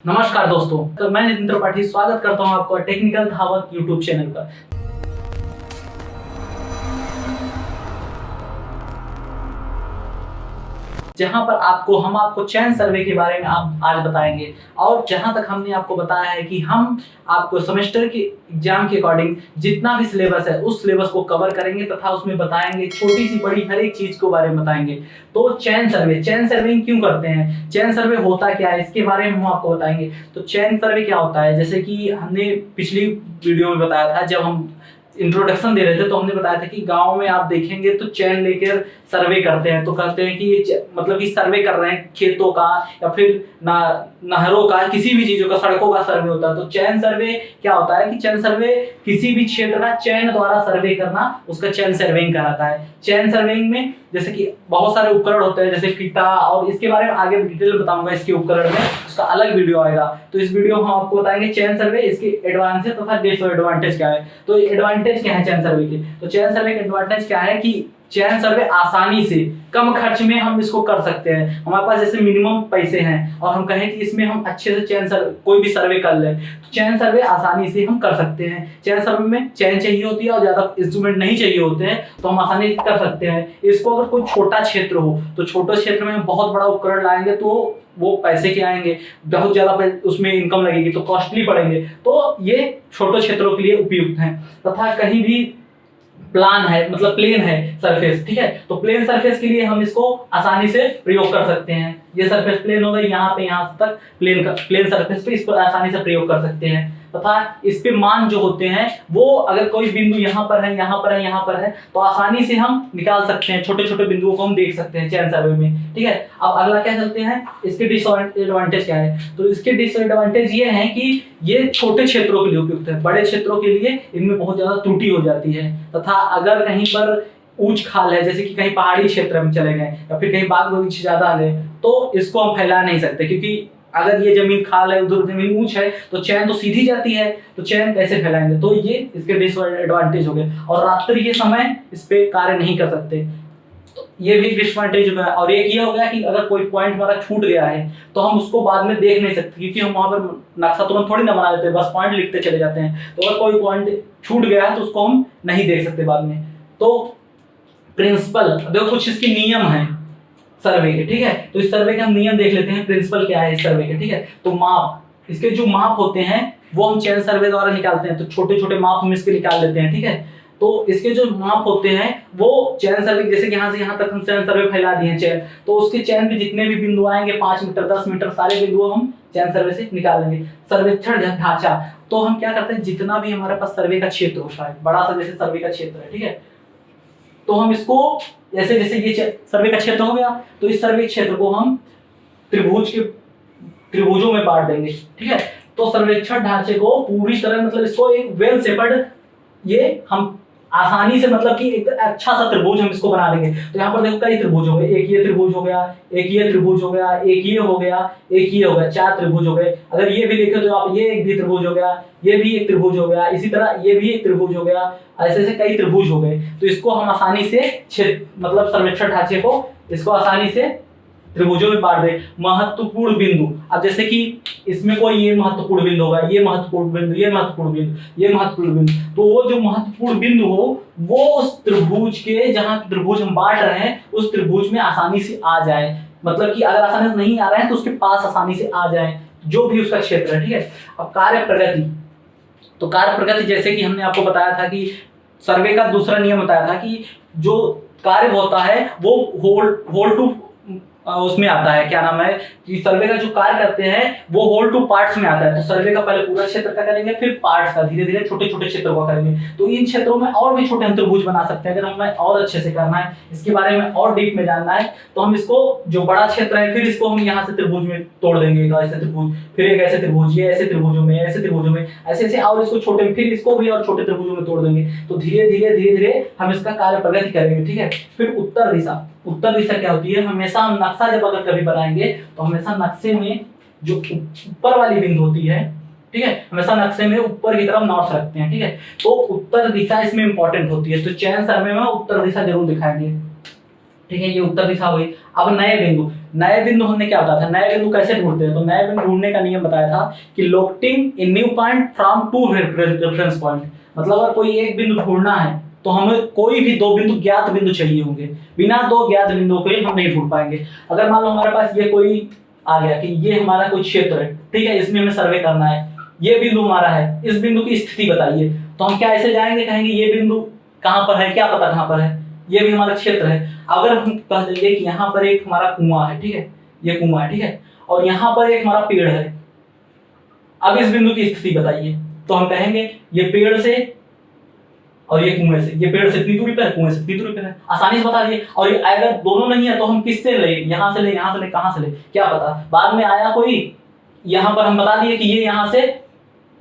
नमस्कार दोस्तों, तो मैं नितिन त्रिपाठी स्वागत करता हूं आपका टेक्निकल धावक यूट्यूब चैनल पर। जहां पर हम आपको चयन सर्वे के बारे में आज बताएंगे। और जहां तक हमने आपको बताया है कि हम आपको सेमेस्टर के एग्जाम के अकॉर्डिंग जितना भी सिलेबस है उस सिलेबस को कवर करेंगे तथा उसमें बताएंगे, छोटी सी बड़ी हर एक चीज के बारे में बताएंगे। तो चयन सर्वे क्यों करते हैं, चयन सर्वे होता क्या है, इसके बारे में हम आपको बताएंगे। तो चयन सर्वे क्या होता है, जैसे कि हमने पिछली वीडियो में बताया था, जब हम इंट्रोडक्शन दे रहे थे तो हमने बताया था कि गांव में आप देखेंगे तो चैन लेकर सर्वे करते हैं। तो कहते हैं कि ये मतलब कि सर्वे कर रहे हैं खेतों का या फिर नहरों का, किसी भी चीजों का, सड़कों का सर्वे होता है। तो चैन सर्वे क्या होता है कि चैन सर्वे किसी भी क्षेत्र का चयन द्वारा सर्वे करना, उसका चैन सर्वेइंग कहलाता है। चैन सर्वेइंग में जैसे कि बहुत सारे उपकरण होते हैं, जैसे फीता, और इसके बारे में आगे डिटेल बताऊंगा। इसके उपकरण में उसका अलग वीडियो आएगा, तो इस वीडियो में हम आपको बताएंगे चैन सर्वे, इसके एडवांटेज तथा डिसएडवांटेज क्या है। तो एडवांटेज क्या है चैन सर्वे के, तो चैन सर्वे के एडवांटेज क्या है कि चयन सर्वे आसानी से कम खर्च में हम इसको कर सकते हैं। हमारे पास जैसे मिनिमम पैसे हैं और हम कहें कि इसमें हम अच्छे से कोई भी सर्वे कर लें, तो चयन सर्वे आसानी से हम कर सकते हैं। चयन सर्वे में चयन चाहिए होती है और ज्यादा इंस्ट्रूमेंट नहीं चाहिए होते हैं, तो हम आसानी से कर सकते हैं इसको। अगर कोई छोटा क्षेत्र हो तो छोटे क्षेत्र में हम बहुत बड़ा उपकरण लाएंगे तो वो पैसे के आएंगे, बहुत ज्यादा उसमें इनकम लगेगी तो कॉस्टली पड़ेंगे। तो ये छोटे क्षेत्रों के लिए उपयुक्त हैं। तथा कहीं भी प्लान है, मतलब प्लेन है सरफेस, ठीक है, तो प्लेन सरफेस के लिए हम इसको आसानी से प्रयोग कर सकते हैं। ये सरफेस प्लेन हो गई, यहाँ तक प्लेन सरफेस पे इसको आसानी से प्रयोग कर सकते हैं। तथा इस पे मान जो होते हैं वो अगर कोई बिंदु यहाँ पर है, यहाँ पर है, यहाँ पर है, तो आसानी से हम निकाल सकते हैं। छोटे छोटे बिंदुओं को हम देख सकते हैं चयन सर्वे में, ठीक है। अब अगला क्या चलते हैं, इसके डिसएडवांटेज क्या है। तो इसके डिसएडवांटेज ये है कि ये छोटे क्षेत्रों के लिए उपयुक्त है, बड़े क्षेत्रों के लिए इनमें बहुत ज्यादा त्रुटि हो जाती है। तथा अगर कहीं पर ऊंच खाल है, जैसे कि कहीं पहाड़ी क्षेत्र में चले गए या फिर कहीं बाग बगीचे ज्यादा है, तो इसको हम फैला नहीं सकते, क्योंकि अगर ये जमीन खाल है, उधर जमीन ऊंच है, तो चैन तो सीधी जाती है, तो चैन कैसे फैलाएंगे। तो ये इसके डिसएडवांटेज हो गए। और रात्रि के समय इस पे कार्य नहीं कर सकते, तो ये भी डिसएडवांटेज हो गया। और एक ये हो गया कि अगर कोई पॉइंट हमारा छूट गया है तो हम उसको बाद में देख नहीं सकते, क्योंकि हम वहां पर नक्शा तुरंत थोड़ी ना बना लेते, बस पॉइंट लिखते चले जाते हैं। तो अगर कोई पॉइंट छूट गया है तो उसको हम नहीं देख सकते बाद में। तो प्रिंसिपल, देखो कुछ इसके नियम है सर्वे के, ठीक है। तो इस सर्वे के हम नियम देख लेते हैं, प्रिंसिपल क्या है इस सर्वे के, ठीक है। तो माप, इसके जो माप होते हैं वो हम चयन सर्वे द्वारा निकालते हैं। तो छोटे छोटे माप हम इसके निकाल लेते हैं, ठीक है। तो इसके जो माप होते हैं वो चयन सर्वे, जैसे कि यहाँ से यहाँ तक हम चयन सर्वे फैला दिए हैं चयन, तो उसके चयन में जितने भी बिंदु आएंगे 5 मीटर 10 मीटर सारे बिंदु हम चयन सर्वे से निकाल लेंगे। सर्वेक्षण ढांचा, तो हम क्या करते हैं, जितना भी हमारे पास सर्वे का क्षेत्र होता है, बड़ा सा जैसे सर्वे का क्षेत्र है, ठीक है, तो हम इसको जैसे ये सर्वे का क्षेत्र हो गया, तो इस सर्वे क्षेत्र को हम त्रिभुजों में बांट देंगे, ठीक है। तो सर्वेक्षण ढांचे को पूरी तरह, मतलब इसको एक वेल शेपर्ड, ये हम आसानी से, मतलब कि एक अच्छा सा त्रिभुज हम इसको बना देंगे। तो यहाँ पर देखो कई त्रिभुज हो गए, एक ये त्रिभुज हो गया, एक ये त्रिभुज हो गया, एक ये हो गया, एक ये हो गया, 4 त्रिभुज हो गए। अगर ये भी देखें तो आप ये एक भी त्रिभुज हो गया, ये भी एक त्रिभुज हो गया, इसी तरह ये भी एक त्रिभुज हो गया, ऐसे ऐसे कई त्रिभुज हो गए। तो इसको हम आसानी से मतलब सर्वेक्षण ढांचे को इसको आसानी से त्रिभुजों में बांट दे। महत्वपूर्ण बिंदु, अब जैसे कि इसमें कोई ये महत्वपूर्ण बिंदु होगा, ये महत्वपूर्ण बिंदु, ये महत्वपूर्ण बिंदु, ये महत्वपूर्ण बिंदु, तो वो जो महत्वपूर्ण बिंदु हो वो उस त्रिभुज के, जहां त्रिभुज हम बांट रहे हैं उस त्रिभुज में आसानी से आ जाए। मतलब कि अगर आसानी से नहीं आ रहे हैं तो उसके पास आसानी से आ जाए, जो भी उसका क्षेत्र है, ठीक है। अब कार्य प्रगति, तो कार्य प्रगति जैसे कि हमने आपको बताया था कि सर्वे का दूसरा नियम बताया था कि जो कार्य होता है वो होल टू उसमें आता है, क्या नाम है कि सर्वे का जो कार्य करते हैं वो होल टू पार्ट्स में आता है। तो सर्वे का पहले पूरा क्षेत्र का करेंगे, फिर पार्ट्स का, धीरे धीरे छोटे छोटे क्षेत्रों का करेंगे। तो इन क्षेत्रों में और भी छोटे त्रिभुज बना सकते हैं। अगर हमें और अच्छे से करना है, इसके बारे में और डीप में जानना है, तो हम इसको जो बड़ा क्षेत्र है फिर इसको हम यहाँ से त्रिभुज में तोड़ देंगे, ऐसे त्रिभुज, फिर एक ऐसे त्रिभुज, ये ऐसे त्रिभुजों में, ऐसे त्रिभुजों में, ऐसे ऐसे, और इसको छोटे, फिर इसको भी और छोटे त्रिभुजों में तोड़ देंगे। तो धीरे धीरे हम इसका कार्य प्रगति करेंगे, ठीक है। फिर उत्तर दिशा, उत्तर दिशा क्या होती है, हमेशा हम नक्शा जब अगर कभी बनाएंगे तो हमेशा नक्शे में जो ऊपर वाली बिंदु होती है, ठीक है, हमेशा नक्शे में ऊपर की तरफ नॉर्थ रखते हैं, ठीक है। तो उत्तर दिशा इसमें इंपॉर्टेंट होती है, तो चयन सर्वे में उत्तर दिशा जरूर दिखाएंगे, ठीक है। ये उत्तर दिशा हुई। अब नए बिंदु, नए बिंदु हमने क्या बताया था, नए बिंदु कैसे ढूंढते हैं, तो नए बिंदु ढूंढने का नियम बताया था कि locating a new point from to reference point. मतलब अगर कोई एक बिंदु ढूंढना है तो हमें कोई भी दो बिंदु ज्ञात बिंदु चाहिए होंगे, बिना दो ज्ञात बिंदुओं के हम नहीं ढूंढ पाएंगे। अगर मान लो हमारे पास ये कोई आ गया कि ये हमारा कोई क्षेत्र है, ठीक है, इसमें हमें सर्वे करना है, ये बिंदु हमारा है, इस बिंदु की स्थिति बताइए, तो हम क्या ऐसे जाएंगे, कहेंगे ये बिंदु कहाँ पर है, क्या पता कहाँ पर है, ये भी हमारा क्षेत्र है। अगर हम कह देंगे कि यहाँ पर एक हमारा कुआं है, ठीक है, ये कुआं है, ठीक है, और यहाँ पर एक हमारा पेड़ है, अब इस बिंदु की स्थिति बताइए, तो हम कहेंगे ये पेड़ से और ये कुएं से, ये पेड़ से इतनी दूरी पर है, कुएं से इतनी दूरी पर है, आसानी से बता दिए। और ये अगर दोनों नहीं है तो हम किससे ले, यहाँ से ले, यहाँ से ले, कहाँ से ले, क्या पता बाद में आया कोई, यहाँ पर हम बता दिए कि ये यहाँ से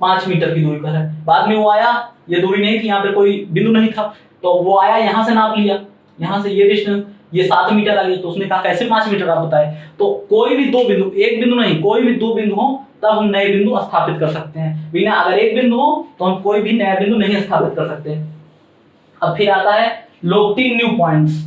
5 मीटर की दूरी पर है, बाद में वो आया, ये दूरी नहीं थी, यहाँ पे कोई बिंदु नहीं था, तो वो आया यहाँ से नाप लिया, यहाँ से ये डिस्टेंस, ये 7 मीटर आ गई, तो उसने कहा कैसे 5 मीटर आप बताए। तो कोई भी दो बिंदु, एक बिंदु नहीं, कोई भी दो बिंदु हो तब हम नए बिंदु स्थापित कर सकते हैं, बिना अगर एक बिंदु हो तो हम कोई भी नया बिंदु नहीं स्थापित कर सकते। अब फिर आता है लोकेटिंग न्यू पॉइंट्स।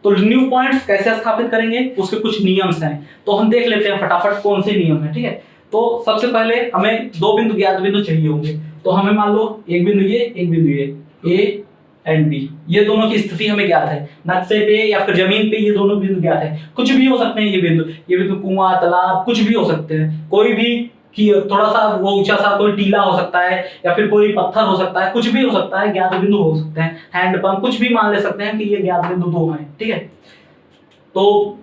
तो न्यू पॉइंट्स कैसे स्थापित करेंगे, उसके कुछ नियम्स हैं, तो हम देख लेते हैं फटाफट कौन से नियम है, ठीक है। तो सबसे पहले हमें दो बिंदु ज्ञात बिंदु चाहिए होंगे, तो हमें मान लो एक बिंदु ये, एक बिंदु ये, ए एंड बी, ये दोनों की स्थिति हमें ज्ञात है, नक्शे पे या फिर जमीन पे ये दोनों बिंदु ज्ञात है, कुछ भी हो सकते हैं ये बिंदु कुआं, तालाब, कुछ भी हो सकते हैं, कोई भी कि थोड़ा सा वो ऊंचा सा कोई टीला हो सकता है या फिर कोई पत्थर हो सकता है, कुछ भी हो सकता है, ज्ञात बिंदु हो सकते हैं, हैंडपंप, कुछ भी मान ले सकते हैं कि ये ज्ञात बिंदु दो हैं, ठीक है। तो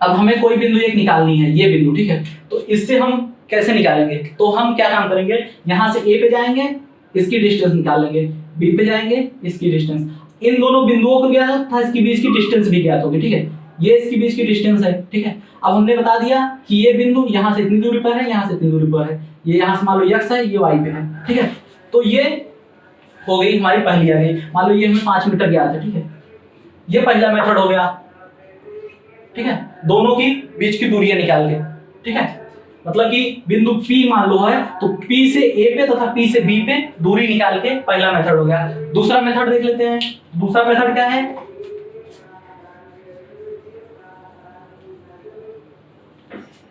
अब हमें कोई बिंदु एक निकालनी है, ये बिंदु, ठीक है, तो इससे हम कैसे निकालेंगे, तो हम क्या काम करेंगे, यहाँ से ए पे जाएंगे, इसकी डिस्टेंस निकाल लेंगे, बी पे जाएंगे, इसकी डिस्टेंस, इन दोनों बिंदुओं को ज्ञात था, इसके बीच की डिस्टेंस भी ज्ञात होगी, ठीक है, ये इसके बीच की डिस्टेंस है, ठीक है। अब हमने बता दिया कि ये बिंदु यहाँ से इतनी दूरी पर है, यहाँ से इतनी दूरी पर है, ये यहाँ से मान लो x है, ये y पे है, ठीक है। तो ये हो गई हमारी पहली आ गई, मान लो ये हमें 5 मीटर ज्ञात है, ठीक है, ये पहला मेथड हो गया, ठीक है, दोनों की बीच की दूरियां निकाल के, ठीक है, मतलब कि बिंदु P मान लो है तो P से A पे तथा P से B पे दूरी निकाल के पहला मेथड हो गया। दूसरा मेथड देख लेते हैं, दूसरा मेथड क्या है,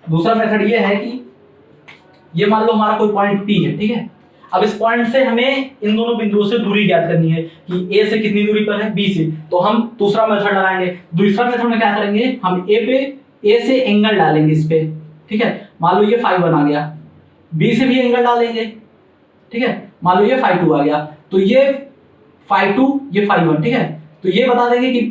दूसरा मेथड ये है कि ये मान लो हमारा कोई पॉइंट P है, ठीक है, अब इस पॉइंट से हमें इन दोनों बिंदुओं से दूरी ज्ञात करनी है कि A से कितनी दूरी पर है B से, तो हम दूसरा मेथड लगाएंगे। दूसरा मेथड में क्या करेंगे, हम A से एंगल डालेंगे इस पे, ठीक है, मान लो ये ∅1 आ गया, B से भी एंगल डालेंगे, ठीक है, मान लो ये ∅2 आ गया, तो ये ∅2 ये ∅1, ठीक है, तो ये बता देंगे कि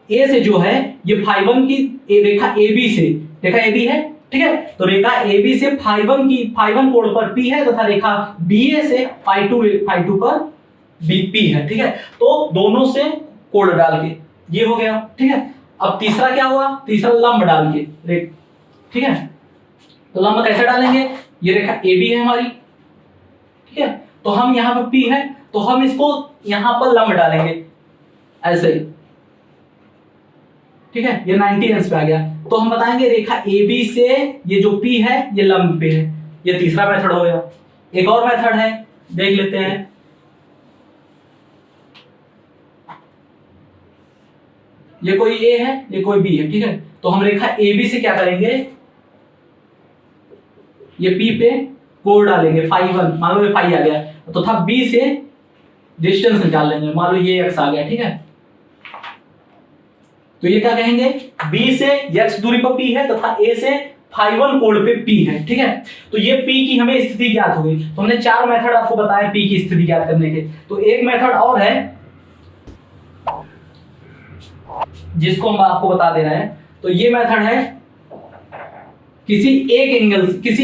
A से जो है ये ∅1 की रेखा AB से, रेखा AB है, ठीक है, तो रेखा AB से ∅1 कोण पर P है तथा रेखा BA से ∅2 पर BP है, ठीक है, तो दोनों से कोण डाल के ये हो गया, ठीक है। अब तीसरा क्या हुआ, तीसरा लंब डाल के, ठीक है, तो लंब कैसे डालेंगे, ये रेखा AB है हमारी, ठीक है, तो हम यहाँ पर P है तो हम इसको यहाँ पर लंब डालेंगे ऐसे, ठीक है, ये 90 अंश पे आ गया, तो हम बताएंगे रेखा AB से ये जो P है ये लंब पे है, ये तीसरा मेथड हो गया। एक और मेथड है, देख लेते हैं, ये कोई A है, ये कोई B है, ठीक है, तो हम रेखा AB से क्या करेंगे, ये P पे कोण डालेंगे ∅1, मान लो ये ∅ आ गया, तो था B से डिस्टेंस निकाल लेंगे, मान लो ये x आ गया, ठीक है, तो ये क्या कहेंगे, B से x दूरी पर P है तथा A से ∅1 कोण पे P है, ठीक है, तो ये P की हमें स्थिति ज्ञात हो गई। तो हमने 4 मेथड आपको बताया P की स्थिति ज्ञात करने के। तो एक मेथड और है जिसको हम आपको बता दे रहे हैं, तो ये मेथड है किसी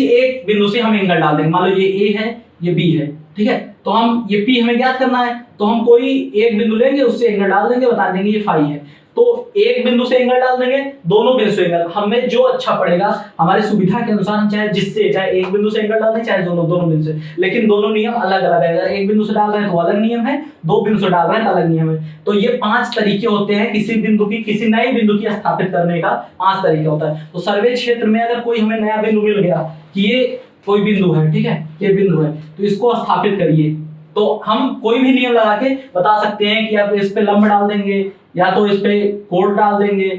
एक बिंदु से हम एंगल डाल देंगे, मान लो ये A है, ये B है, ठीक है, तो हम ये P हमें ज्ञात करना है, तो हम कोई एक बिंदु लेंगे, उससे एंगल डाल देंगे, बता देंगे ये ∅ है, तो एक बिंदु से एंगल डाल देंगे, दोनों बिंदु से एंगल, हमें जो अच्छा पड़ेगा हमारी सुविधा के अनुसार, चाहे एक बिंदु से एंगल डाल दें, चाहे दोनों बिंदु से, लेकिन दोनों नियम अलग अलग है। अगर एक बिंदु से डाल रहे हैं तो अलग नियम है, दो बिंदु से डाल रहे हैं तो अलग नियम है। तो ये 5 तरीके होते हैं किसी नए बिंदु की स्थापित करने का, 5 तरीके होता है। तो सर्वे क्षेत्र में अगर कोई हमें नया बिंदु मिल गया कि ये कोई बिंदु है, ठीक है, ये बिंदु है, तो इसको स्थापित करिए, तो हम कोई भी नियम लगा के बता सकते हैं कि आप इस पे लंब डाल देंगे या तो इस पे कोण डाल देंगे,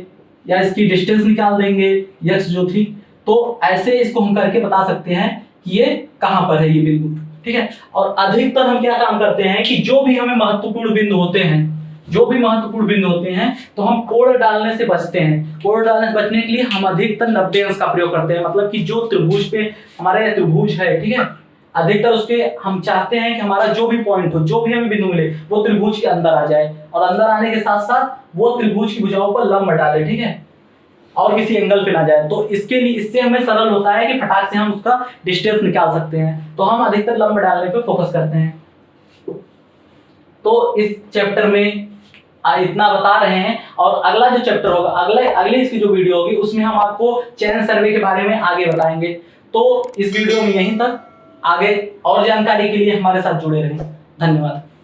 या इसकी डिस्टेंस निकाल देंगे यक्स जो थी, तो ऐसे इसको हम करके बता सकते हैं कि ये कहां पर है ये बिंदु, ठीक है। और अधिकतर हम क्या काम करते हैं कि जो भी हमें महत्वपूर्ण बिंदु होते हैं, जो भी महत्वपूर्ण बिंदु होते हैं, तो हम कोण डालने से बचते हैं। कोण डालने से बचने के लिए हम अधिकतर 90 अंश का प्रयोग करते हैं, मतलब कि जो त्रिभुज पे हमारे त्रिभुज है, ठीक है, अधिकतर उसके हम चाहते हैं कि हमारा जो भी पॉइंट हो, जो भी हमें बिंदु मिले, वो त्रिभुज के अंदर आ जाए, और अंदर आने के साथ साथ वो त्रिभुज की भुजाओं पर लंब डाले, ठीक है, और किसी एंगल पे ना जाए। तो इसके लिए, इससे हमें सरल होता है कि फटाक से हम उसका डिस्टेंस निकाल सकते हैं, तो हम अधिकतर लंब डालने पे फोकस करते हैं। तो इस चैप्टर में इतना बता रहे हैं, और अगला जो चैप्टर होगा, अगले इसकी जो वीडियो होगी, उसमें हम आपको चैन सर्वे के बारे में आगे बताएंगे। तो इस वीडियो में यहीं तक, आगे और जानकारी के लिए हमारे साथ जुड़े रहें। धन्यवाद।